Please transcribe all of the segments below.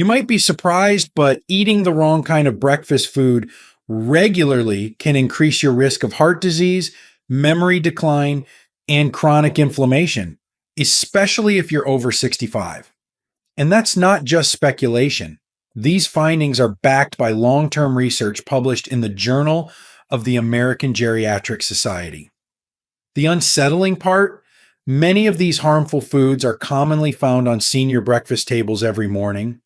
You might be surprised, but eating the wrong kind of breakfast food regularly can increase your risk of heart disease, memory decline, and chronic inflammation, especially if you're over 65. And that's not just speculation. These findings are backed by long term research published in the Journal of the American Geriatric Society. The unsettling part, many of these harmful foods are commonly found on senior breakfast tables every morning.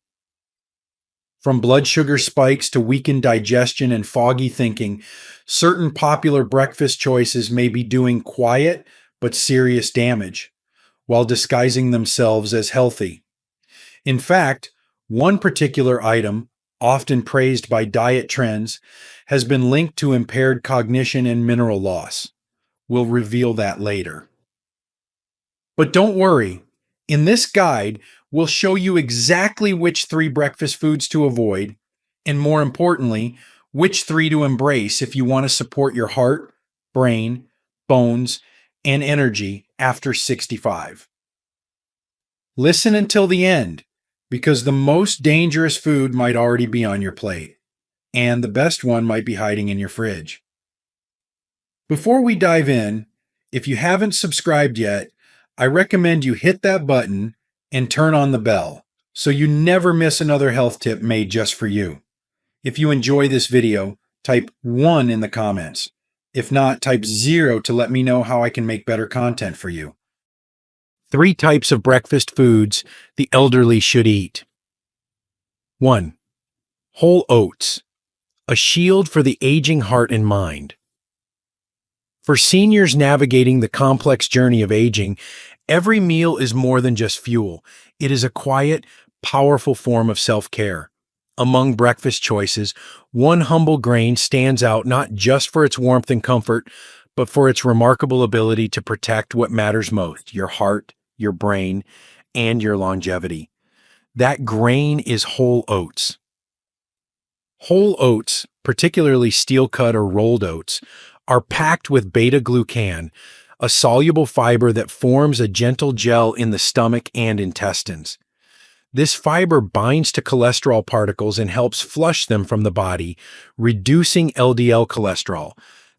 From blood sugar spikes to weakened digestion and foggy thinking, certain popular breakfast choices may be doing quiet but serious damage while disguising themselves as healthy. In fact, one particular item, often praised by diet trends, has been linked to impaired cognition and mineral loss. We'll reveal that later. But don't worry, in this guide, we'll show you exactly which 3 breakfast foods to avoid, and more importantly, which 3 to embrace if you want to support your heart, brain, bones, and energy after 65. Listen until the end, because the most dangerous food might already be on your plate, and the best one might be hiding in your fridge. Before we dive in, if you haven't subscribed yet, I recommend you hit that button and turn on the bell so you never miss another health tip made just for you. If you enjoy this video, type 1 in the comments. If not, type 0 to let me know how I can make better content for you. 3 types of breakfast foods the elderly should eat. 1. Whole oats, a shield for the aging heart and mind. For seniors navigating the complex journey of aging, every meal is more than just fuel. It is a quiet, powerful form of self-care. Among breakfast choices, one humble grain stands out not just for its warmth and comfort, but for its remarkable ability to protect what matters most: your heart, your brain, and your longevity. That grain is whole oats. Whole oats, particularly steel-cut or rolled oats, are packed with beta-glucan, a soluble fiber that forms a gentle gel in the stomach and intestines. This fiber binds to cholesterol particles and helps flush them from the body, reducing LDL cholesterol,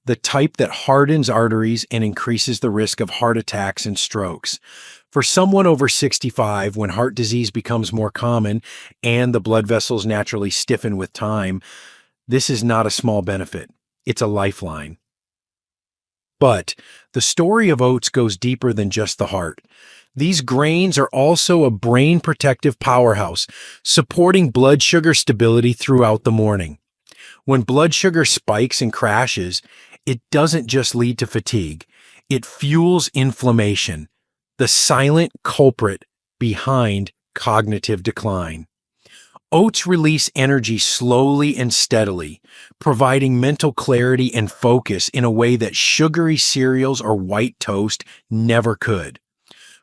the type that hardens arteries and increases the risk of heart attacks and strokes. For someone over 65, when heart disease becomes more common and the blood vessels naturally stiffen with time, this is not a small benefit. It's a lifeline. But the story of oats goes deeper than just the heart. These grains are also a brain protective powerhouse, supporting blood sugar stability throughout the morning. When blood sugar spikes and crashes, it doesn't just lead to fatigue. It fuels inflammation, the silent culprit behind cognitive decline. Oats release energy slowly and steadily, providing mental clarity and focus in a way that sugary cereals or white toast never could.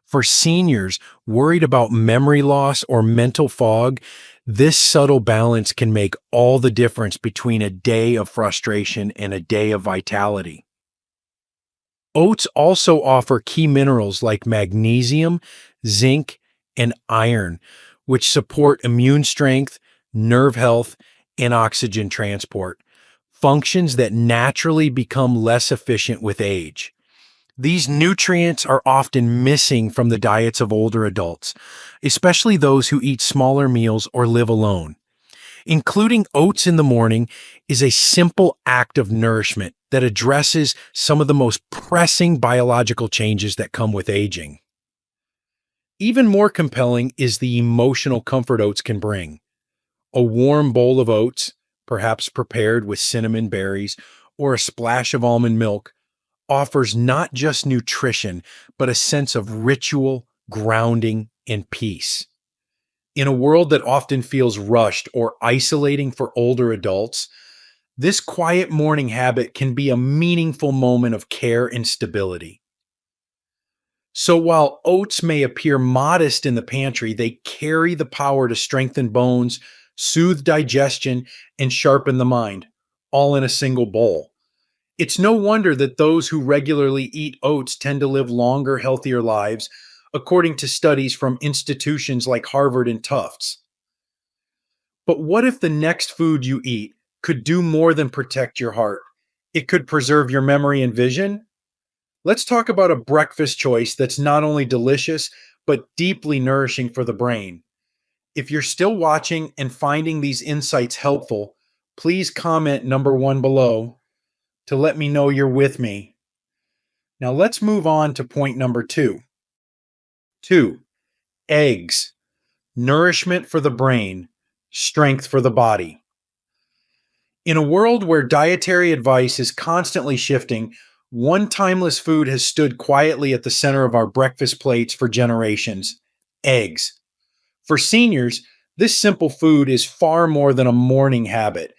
For seniors worried about memory loss or mental fog, this subtle balance can make all the difference between a day of frustration and a day of vitality. Oats also offer key minerals like magnesium, zinc, and iron, which support immune strength, nerve health, and oxygen transport, functions that naturally become less efficient with age. These nutrients are often missing from the diets of older adults, especially those who eat smaller meals or live alone. Including oats in the morning is a simple act of nourishment that addresses some of the most pressing biological changes that come with aging. Even more compelling is the emotional comfort oats can bring. A warm bowl of oats, perhaps prepared with cinnamon berries or a splash of almond milk, offers not just nutrition, but a sense of ritual, grounding, and peace. In a world that often feels rushed or isolating for older adults, this quiet morning habit can be a meaningful moment of care and stability. So while oats may appear modest in the pantry, they carry the power to strengthen bones, soothe digestion, and sharpen the mind, all in a single bowl. It's no wonder that those who regularly eat oats tend to live longer, healthier lives, according to studies from institutions like Harvard and Tufts. But what if the next food you eat could do more than protect your heart? It could preserve your memory and vision. Let's talk about a breakfast choice that's not only delicious, but deeply nourishing for the brain. If you're still watching and finding these insights helpful, please comment number one below to let me know you're with me. Now let's move on to point number two. Two, eggs, nourishment for the brain, strength for the body. In a world where dietary advice is constantly shifting, one timeless food has stood quietly at the center of our breakfast plates for generations: eggs. For seniors, this simple food is far more than a morning habit.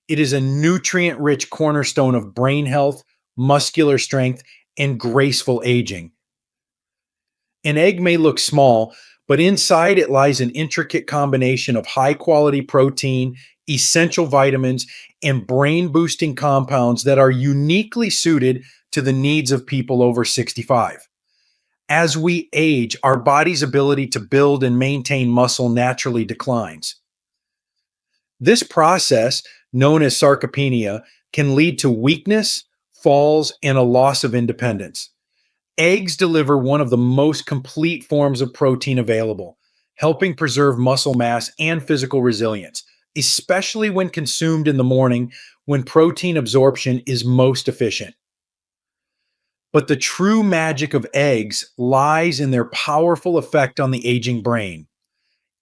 It is a nutrient rich cornerstone of brain health, muscular strength, and graceful aging. An egg may look small, but inside it lies an intricate combination of high quality protein, essential vitamins, and brain boosting compounds that are uniquely suited to the needs of people over 65. As we age, our body's ability to build and maintain muscle naturally declines. This process, known as sarcopenia, can lead to weakness, falls, and a loss of independence. Eggs deliver one of the most complete forms of protein available, helping preserve muscle mass and physical resilience, especially when consumed in the morning when protein absorption is most efficient. But the true magic of eggs lies in their powerful effect on the aging brain.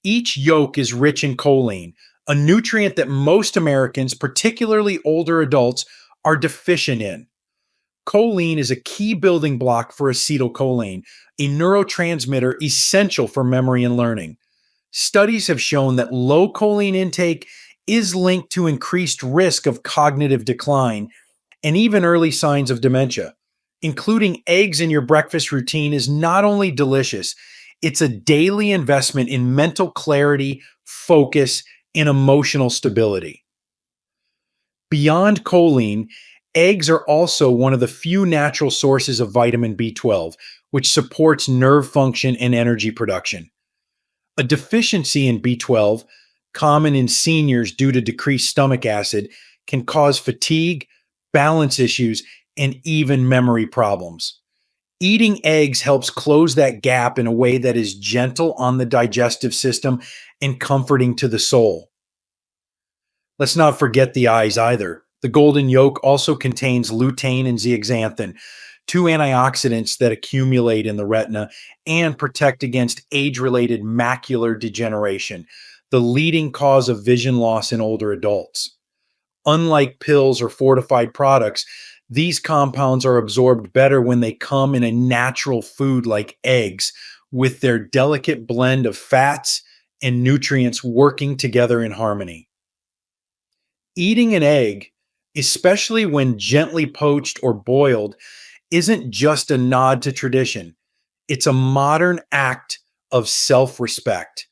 Each yolk is rich in choline, a nutrient that most Americans, particularly older adults, are deficient in. Choline is a key building block for acetylcholine, a neurotransmitter essential for memory and learning. Studies have shown that low choline intake is linked to increased risk of cognitive decline and even early signs of dementia. Including eggs in your breakfast routine is not only delicious, it's a daily investment in mental clarity, focus, and emotional stability. Beyond choline, eggs are also one of the few natural sources of vitamin B12, which supports nerve function and energy production. A deficiency in B12, common in seniors due to decreased stomach acid, can cause fatigue, balance issues, and even memory problems. Eating eggs helps close that gap in a way that is gentle on the digestive system and comforting to the soul. Let's not forget the eyes either. The golden yolk also contains lutein and zeaxanthin, two antioxidants that accumulate in the retina and protect against age-related macular degeneration, the leading cause of vision loss in older adults. Unlike pills or fortified products, these compounds are absorbed better when they come in a natural food like eggs, with their delicate blend of fats and nutrients working together in harmony. Eating an egg, especially when gently poached or boiled, isn't just a nod to tradition. It's a modern act of self respect.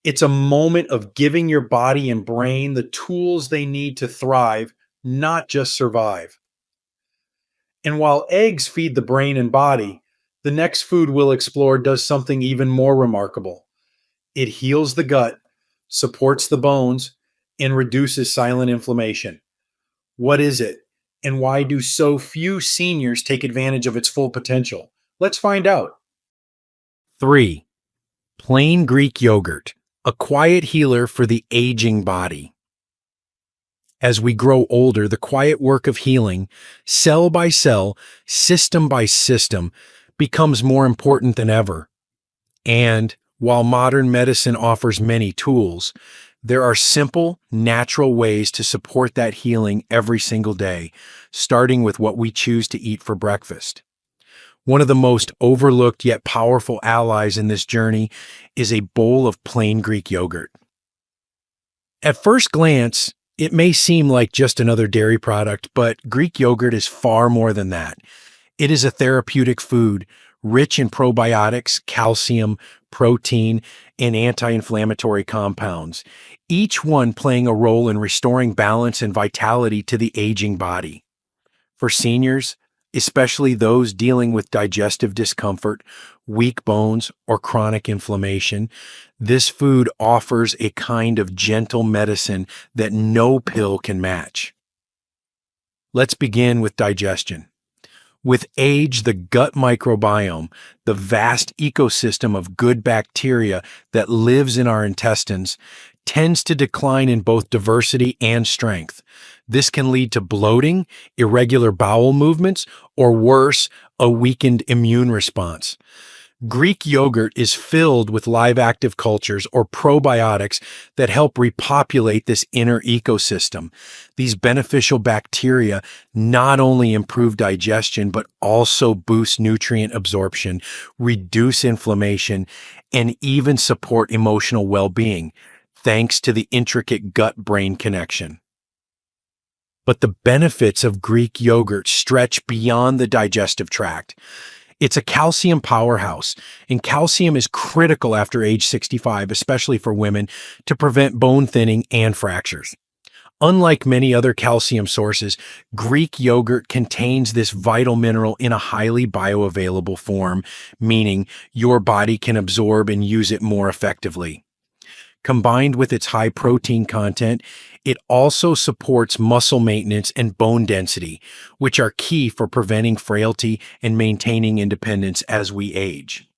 It's a moment of giving your body and brain the tools they need to thrive, not just survive. And while eggs feed the brain and body, the next food we'll explore does something even more remarkable. It heals the gut, supports the bones, and reduces silent inflammation. What is it? And why do so few seniors take advantage of its full potential? Let's find out. 3. Plain Greek yogurt, a quiet healer for the aging body. As we grow older, the quiet work of healing, cell by cell, system by system, becomes more important than ever. And while modern medicine offers many tools, there are simple, natural ways to support that healing every single day, starting with what we choose to eat for breakfast. One of the most overlooked yet powerful allies in this journey is a bowl of plain Greek yogurt. At first glance, it may seem like just another dairy product, but Greek yogurt is far more than that. It is a therapeutic food, rich in probiotics, calcium, protein, and anti-inflammatory compounds, each one playing a role in restoring balance and vitality to the aging body. For seniors, especially those dealing with digestive discomfort, weak bones, or chronic inflammation. This food offers a kind of gentle medicine that no pill can match. Let's begin with digestion. With age, the gut microbiome, the vast ecosystem of good bacteria that lives in our intestines, tends to decline in both diversity and strength. This can lead to bloating, irregular bowel movements, or worse, a weakened immune response. Greek yogurt is filled with live active cultures or probiotics that help repopulate this inner ecosystem. These beneficial bacteria not only improve digestion, but also boost nutrient absorption, reduce inflammation, and even support emotional well-being, thanks to the intricate gut-brain connection. But the benefits of Greek yogurt stretch beyond the digestive tract. It's a calcium powerhouse, and calcium is critical after age 65, especially for women, to prevent bone thinning and fractures. Unlike many other calcium sources, Greek yogurt contains this vital mineral in a highly bioavailable form, meaning your body can absorb and use it more effectively. Combined with its high protein content, it also supports muscle maintenance and bone density, which are key for preventing frailty and maintaining independence as we age.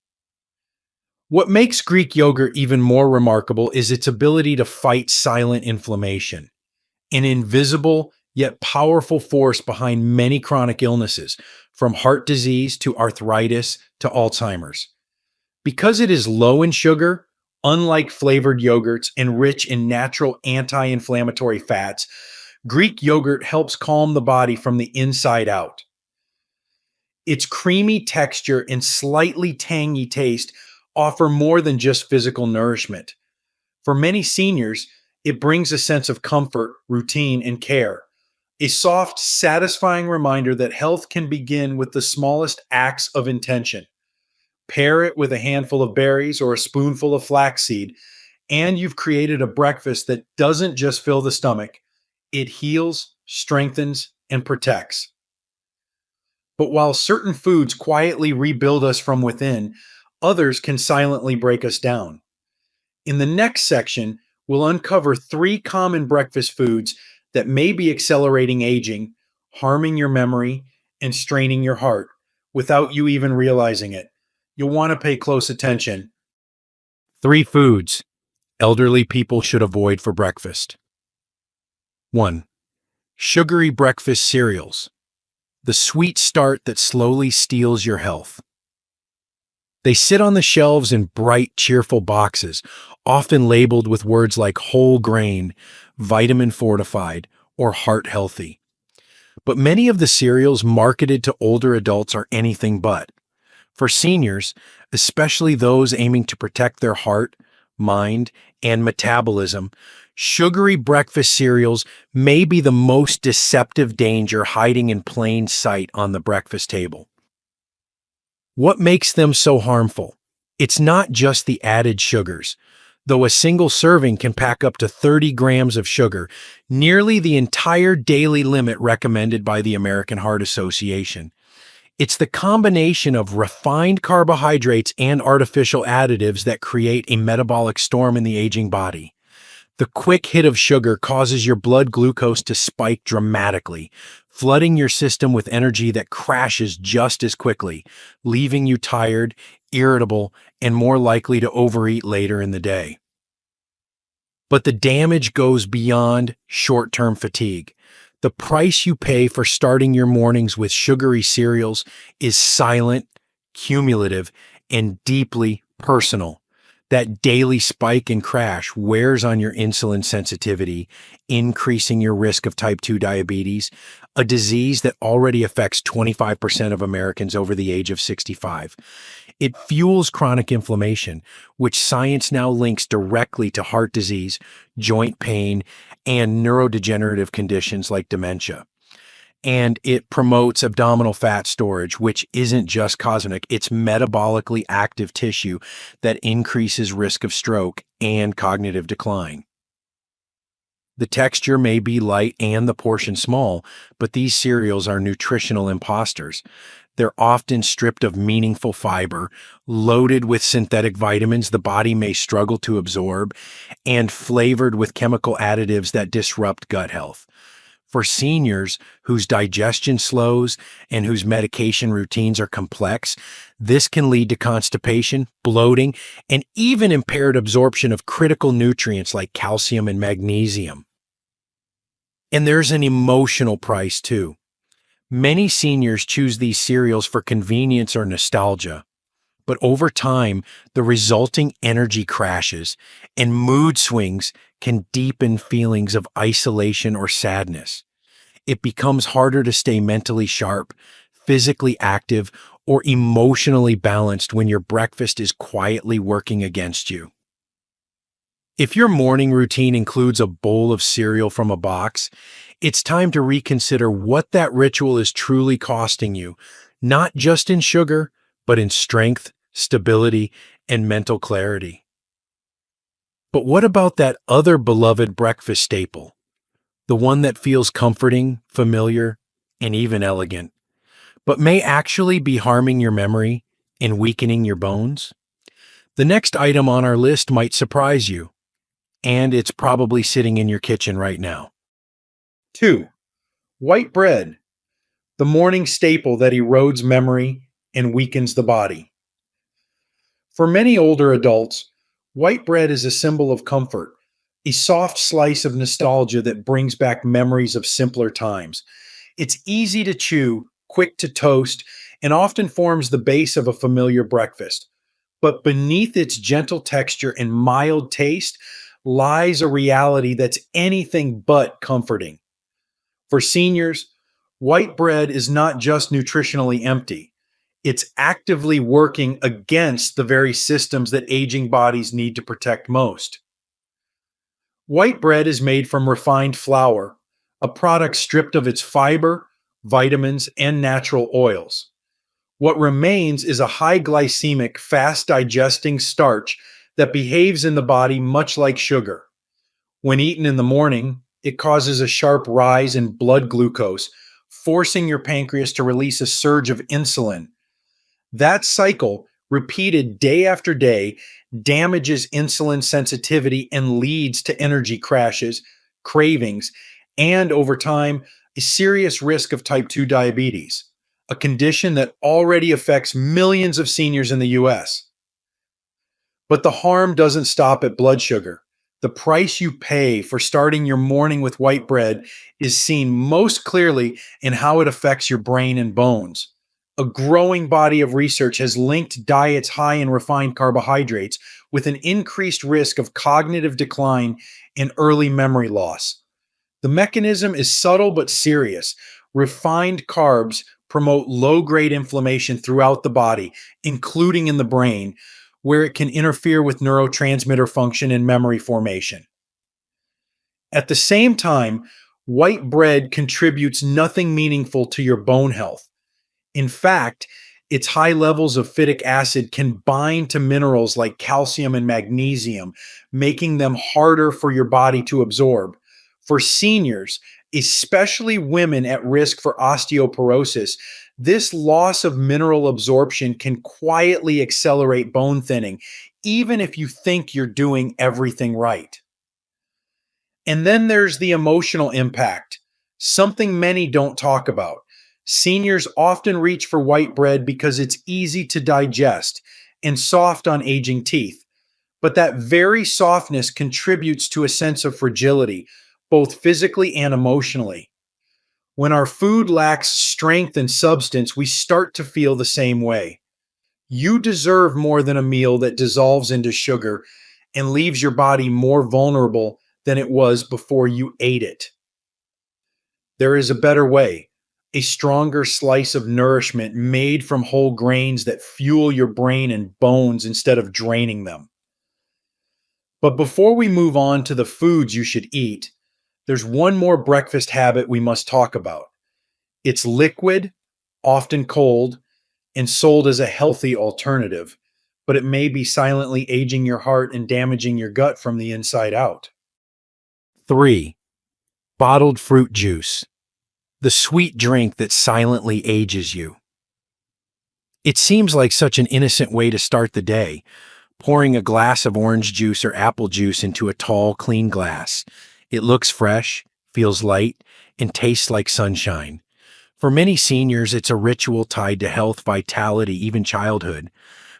What makes Greek yogurt even more remarkable is its ability to fight silent inflammation, an invisible yet powerful force behind many chronic illnesses, from heart disease to arthritis to Alzheimer's. Because it is low in sugar, unlike flavored yogurts, and rich in natural anti-inflammatory fats, Greek yogurt helps calm the body from the inside out. Its creamy texture and slightly tangy taste offer more than just physical nourishment. For many seniors, it brings a sense of comfort, routine, and care. A soft, satisfying reminder that health can begin with the smallest acts of intention. Pair it with a handful of berries or a spoonful of flaxseed, and you've created a breakfast that doesn't just fill the stomach, it heals, strengthens, and protects. But while certain foods quietly rebuild us from within, others can silently break us down. In the next section, we'll uncover 3 common breakfast foods that may be accelerating aging, harming your memory, and straining your heart without you even realizing it. You'll want to pay close attention. 3 foods elderly people should avoid for breakfast. 1. Sugary breakfast cereals. The sweet start that slowly steals your health. They sit on the shelves in bright, cheerful boxes, often labeled with words like whole grain, vitamin fortified, or heart healthy. But many of the cereals marketed to older adults are anything but. For seniors, especially those aiming to protect their heart, mind, and metabolism, sugary breakfast cereals may be the most deceptive danger hiding in plain sight on the breakfast table. What makes them so harmful? It's not just the added sugars. Though a single serving can pack up to 30 grams of sugar, nearly the entire daily limit recommended by the American Heart Association. It's the combination of refined carbohydrates and artificial additives that create a metabolic storm in the aging body. The quick hit of sugar causes your blood glucose to spike dramatically, flooding your system with energy that crashes just as quickly, leaving you tired, irritable, and more likely to overeat later in the day. But the damage goes beyond short-term fatigue. The price you pay for starting your mornings with sugary cereals is silent, cumulative, and deeply personal. That daily spike and crash wears on your insulin sensitivity, increasing your risk of type 2 diabetes, a disease that already affects 25% of Americans over the age of 65. It fuels chronic inflammation, which science now links directly to heart disease, joint pain, and neurodegenerative conditions like dementia. And it promotes abdominal fat storage, which isn't just cosmetic, it's metabolically active tissue that increases risk of stroke and cognitive decline. The texture may be light and the portion small, but these cereals are nutritional imposters. They're often stripped of meaningful fiber, loaded with synthetic vitamins the body may struggle to absorb, and flavored with chemical additives that disrupt gut health. For seniors whose digestion slows and whose medication routines are complex, this can lead to constipation, bloating, and even impaired absorption of critical nutrients like calcium and magnesium. And there's an emotional price too. Many seniors choose these cereals for convenience or nostalgia, but over time, the resulting energy crashes and mood swings can deepen feelings of isolation or sadness. It becomes harder to stay mentally sharp, physically active, or emotionally balanced when your breakfast is quietly working against you. If your morning routine includes a bowl of cereal from a box, it's time to reconsider what that ritual is truly costing you, not just in sugar, but in strength, stability, and mental clarity. But what about that other beloved breakfast staple? The one that feels comforting, familiar, and even elegant, but may actually be harming your memory and weakening your bones? The next item on our list might surprise you, and it's probably sitting in your kitchen right now. 2. White bread, the morning staple that erodes memory and weakens the body. For many older adults, white bread is a symbol of comfort, a soft slice of nostalgia that brings back memories of simpler times. It's easy to chew, quick to toast, and often forms the base of a familiar breakfast. But beneath its gentle texture and mild taste lies a reality that's anything but comforting. For seniors, white bread is not just nutritionally empty, it's actively working against the very systems that aging bodies need to protect most. White bread is made from refined flour, a product stripped of its fiber, vitamins, and natural oils. What remains is a high glycemic, fast digesting starch that behaves in the body much like sugar. When eaten in the morning, it causes a sharp rise in blood glucose, forcing your pancreas to release a surge of insulin. That cycle, repeated day after day, damages insulin sensitivity and leads to energy crashes, cravings, and over time, a serious risk of type 2 diabetes, a condition that already affects millions of seniors in the US. But the harm doesn't stop at blood sugar. The price you pay for starting your morning with white bread is seen most clearly in how it affects your brain and bones. A growing body of research has linked diets high in refined carbohydrates with an increased risk of cognitive decline and early memory loss. The mechanism is subtle but serious. Refined carbs promote low grade inflammation throughout the body, including in the brain, where it can interfere with neurotransmitter function and memory formation. At the same time, white bread contributes nothing meaningful to your bone health. In fact, its high levels of phytic acid can bind to minerals like calcium and magnesium, making them harder for your body to absorb. For seniors, especially women at risk for osteoporosis, this loss of mineral absorption can quietly accelerate bone thinning, even if you think you're doing everything right. And then there's the emotional impact, something many don't talk about. Seniors often reach for white bread because it's easy to digest and soft on aging teeth. But that very softness contributes to a sense of fragility, both physically and emotionally. When our food lacks strength and substance, we start to feel the same way. You deserve more than a meal that dissolves into sugar and leaves your body more vulnerable than it was before you ate it. There is a better way, a stronger slice of nourishment made from whole grains that fuel your brain and bones instead of draining them. But before we move on to the foods you should eat, there's one more breakfast habit we must talk about. It's liquid, often cold, and sold as a healthy alternative, but it may be silently aging your heart and damaging your gut from the inside out. 3. Bottled fruit juice, the sweet drink that silently ages you. It seems like such an innocent way to start the day, pouring a glass of orange juice or apple juice into a tall, clean glass. It looks fresh, feels light, and tastes like sunshine. For many seniors, it's a ritual tied to health, vitality, even childhood.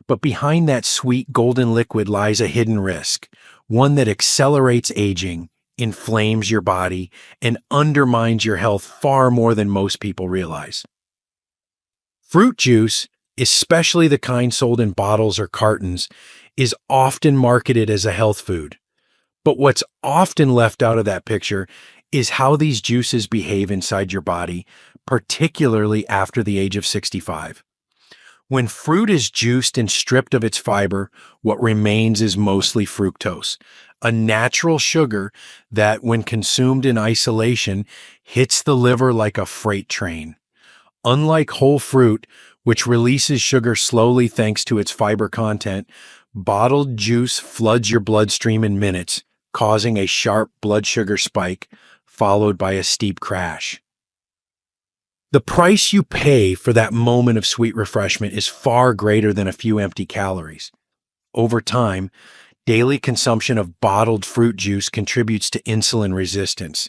But behind that sweet golden liquid lies a hidden risk, one that accelerates aging, inflames your body, and undermines your health far more than most people realize. Fruit juice, especially the kind sold in bottles or cartons, is often marketed as a health food. But what's often left out of that picture is how these juices behave inside your body, particularly after the age of 65. When fruit is juiced and stripped of its fiber, what remains is mostly fructose, a natural sugar that, when consumed in isolation, hits the liver like a freight train. Unlike whole fruit, which releases sugar slowly thanks to its fiber content, bottled juice floods your bloodstream in minutes, causing a sharp blood sugar spike, followed by a steep crash. The price you pay for that moment of sweet refreshment is far greater than a few empty calories. Over time, daily consumption of bottled fruit juice contributes to insulin resistance,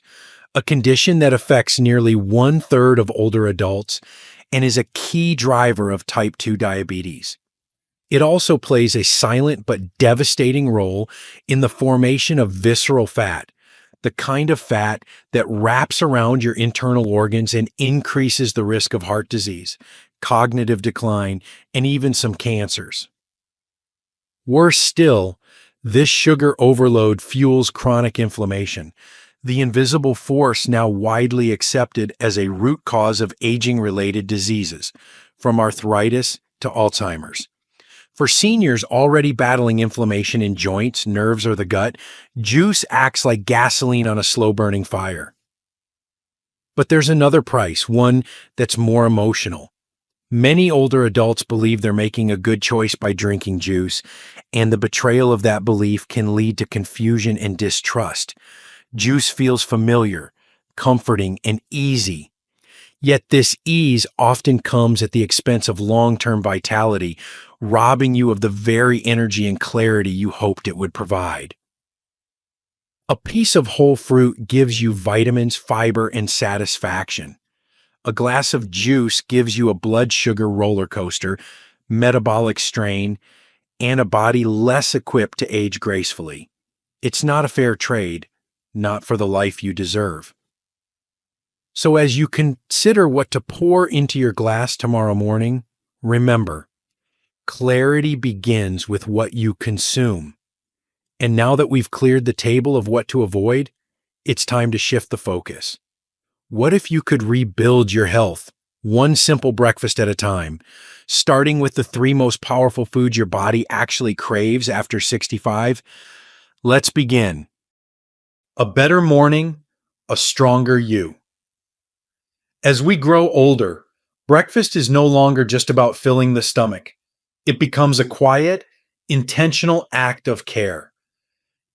a condition that affects nearly 1/3 of older adults and is a key driver of type 2 diabetes. It also plays a silent but devastating role in the formation of visceral fat, the kind of fat that wraps around your internal organs and increases the risk of heart disease, cognitive decline, and even some cancers. Worse still, this sugar overload fuels chronic inflammation, the invisible force now widely accepted as a root cause of aging-related diseases, from arthritis to Alzheimer's. For seniors already battling inflammation in joints, nerves, or the gut, juice acts like gasoline on a slow-burning fire. But there's another price, one that's more emotional. Many older adults believe they're making a good choice by drinking juice, and the betrayal of that belief can lead to confusion and distrust. Juice feels familiar, comforting, and easy. Yet this ease often comes at the expense of long-term vitality, robbing you of the very energy and clarity you hoped it would provide. A piece of whole fruit gives you vitamins, fiber, and satisfaction. A glass of juice gives you a blood sugar roller coaster, metabolic strain, and a body less equipped to age gracefully. It's not a fair trade, not for the life you deserve. So as you consider what to pour into your glass tomorrow morning, remember, clarity begins with what you consume. And now that we've cleared the table of what to avoid, it's time to shift the focus. What if you could rebuild your health, one simple breakfast at a time, starting with the 3 most powerful foods your body actually craves after 65? Let's begin. A better morning, a stronger you. As we grow older, breakfast is no longer just about filling the stomach. It becomes a quiet, intentional act of care.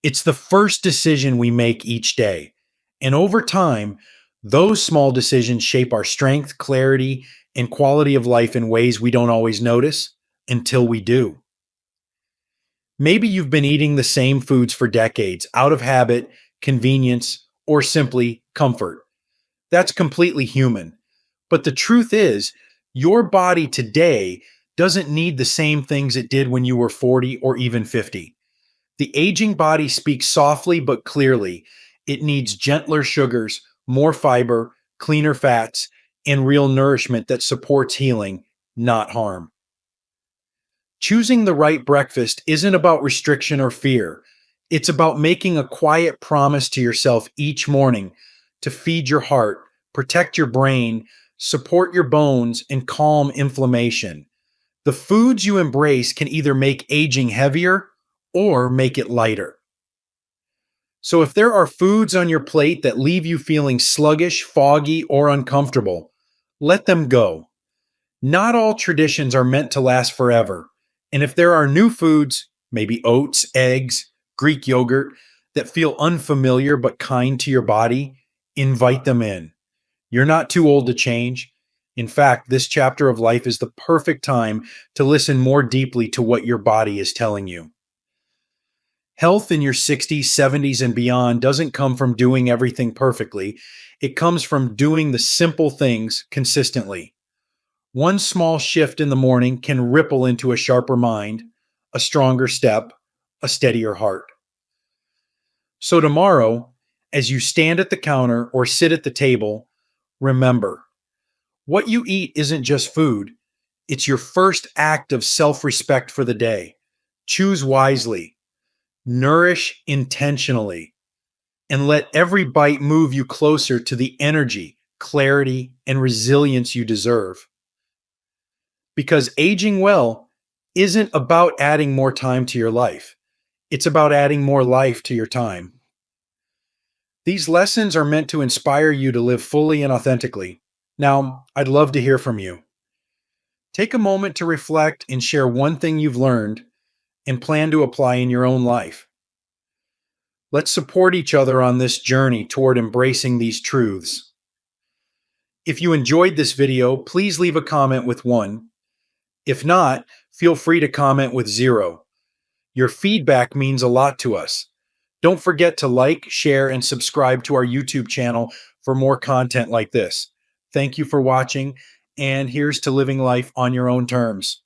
It's the first decision we make each day. And over time, those small decisions shape our strength, clarity, and quality of life in ways we don't always notice until we do. Maybe you've been eating the same foods for decades out of habit, convenience, or simply comfort. That's completely human. But the truth is, your body today doesn't need the same things it did when you were 40 or even 50. The aging body speaks softly but clearly. It needs gentler sugars, more fiber, cleaner fats, and real nourishment that supports healing, not harm. Choosing the right breakfast isn't about restriction or fear. It's about making a quiet promise to yourself each morning to feed your heart, protect your brain, support your bones, and calm inflammation. The foods you embrace can either make aging heavier or make it lighter. So if there are foods on your plate that leave you feeling sluggish, foggy, or uncomfortable, let them go. Not all traditions are meant to last forever. And if there are new foods, maybe oats, eggs, Greek yogurt, that feel unfamiliar but kind to your body, Invite them in. You're not too old to change. In fact, this chapter of life is the perfect time to listen more deeply to what your body is telling you. Health in your 60s, 70s, and beyond doesn't come from doing everything perfectly. It comes from doing the simple things consistently. One small shift in the morning can ripple into a sharper mind, a stronger step, a steadier heart. So, tomorrow, as you stand at the counter or sit at the table, remember what you eat isn't just food, it's your first act of self respect for the day. Choose wisely, nourish intentionally, and let every bite move you closer to the energy, clarity, and resilience you deserve. Because aging well isn't about adding more time to your life, it's about adding more life to your time. These lessons are meant to inspire you to live fully and authentically. Now, I'd love to hear from you. Take a moment to reflect and share one thing you've learned and plan to apply in your own life. Let's support each other on this journey toward embracing these truths. If you enjoyed this video, please leave a comment with 1. If not, feel free to comment with 0. Your feedback means a lot to us. Don't forget to like, share, and subscribe to our YouTube channel for more content like this. Thank you for watching, and here's to living life on your own terms.